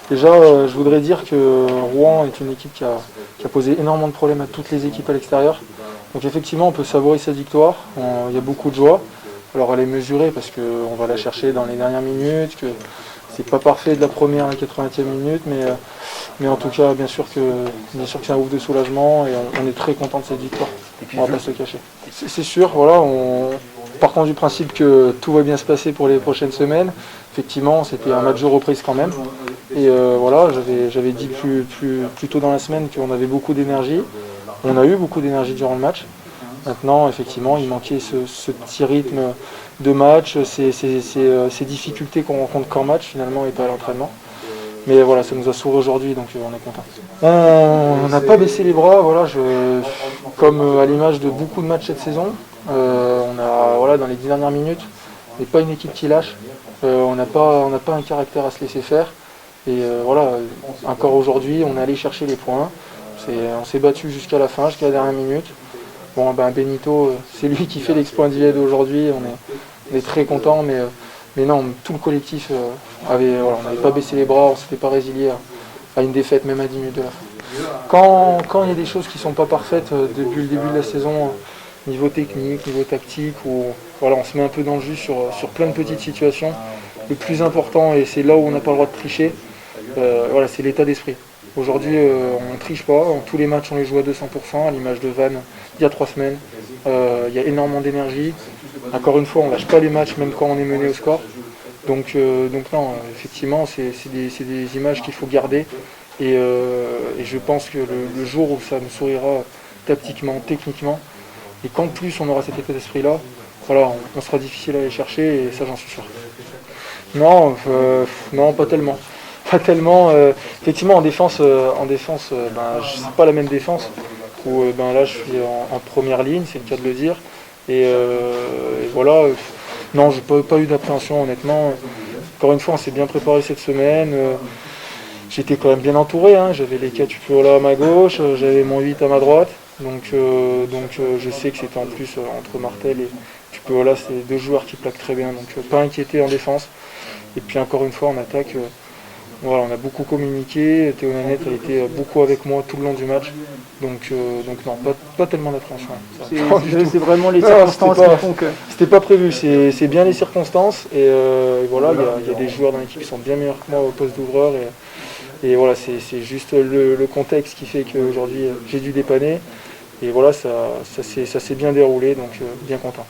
Déjà, je voudrais dire que Rouen est une équipe qui a posé énormément de problèmes à toutes les équipes à l'extérieur. Donc effectivement, on peut savourer cette victoire. Il y a beaucoup de joie. Alors elle est mesurée parce qu'on va la chercher dans les dernières minutes, que c'est pas parfait de la première à la 80e minute, mais en tout cas, bien sûr que c'est un ouf de soulagement et on est très content de cette victoire. On va pas se le cacher. C'est sûr, voilà, partant du principe que tout va bien se passer pour les prochaines semaines, effectivement, c'était un match de reprise quand même. Et voilà, j'avais dit plus tôt dans la semaine qu'on avait beaucoup d'énergie. On a eu beaucoup d'énergie durant le match. Maintenant, effectivement, il manquait ce petit rythme de match, ces difficultés qu'on rencontre qu'en match finalement et pas à l'entraînement. Mais voilà, ça nous a souri aujourd'hui, donc on est content. On n'a pas baissé les bras, voilà, comme à l'image de beaucoup de matchs cette saison. Voilà, dans les 10 dernières minutes, on n'est pas une équipe qui lâche. On n'a pas un caractère à se laisser faire. Et voilà, encore aujourd'hui, on est allé chercher les points. On s'est battu jusqu'à la fin, jusqu'à la dernière minute. Bon, Benito, c'est lui qui fait l'exploit individuel d'aujourd'hui. On est très content, mais non, tout le collectif on n'avait pas baissé les bras, on ne s'était pas résilié à une défaite, même à 10 minutes de la fin. Quand il y a des choses qui ne sont pas parfaites depuis le début de la saison, niveau technique, niveau tactique, où voilà, on se met un peu dans le jus sur plein de petites situations, le plus important, et c'est là où on n'a pas le droit de tricher, voilà, c'est l'état d'esprit. Aujourd'hui, on ne triche pas, tous les matchs on les joue à 200%, à l'image de Vannes il y a 3 semaines. Il y a énormément d'énergie. Encore une fois, on ne lâche pas les matchs même quand on est mené au score. Donc non, effectivement, c'est des images qu'il faut garder. Et je pense que le jour où ça nous sourira tactiquement, techniquement, et qu'en plus on aura cet état d'esprit-là, voilà, on sera difficile à aller chercher, et ça j'en suis sûr. Non, pas tellement. Pas tellement. Effectivement, en défense, c'est pas la même défense. Où là, je suis en première ligne, c'est le cas de le dire. Et voilà. Non, j'ai pas eu d'appréhension, honnêtement. Encore une fois, on s'est bien préparé cette semaine. J'étais quand même bien entouré. Hein. J'avais les 4 Tupuola à ma gauche, j'avais mon 8 à ma droite. Donc je sais que c'était en plus entre Martel et Tupuola, c'est 2 joueurs qui plaquent très bien. Donc pas inquiété en défense. Et puis encore une fois, en attaque. Voilà, on a beaucoup communiqué, Théo Nanette a été beaucoup avec moi tout le long du match, donc non, pas tellement d'appréhension. C'est vraiment les circonstances qui font que... C'était pas prévu, c'est bien les circonstances, et voilà, il y a des joueurs dans l'équipe qui sont bien meilleurs que moi au poste d'ouvreur, et voilà, c'est juste le contexte qui fait qu'aujourd'hui j'ai dû dépanner, et voilà, ça s'est bien déroulé, donc bien content.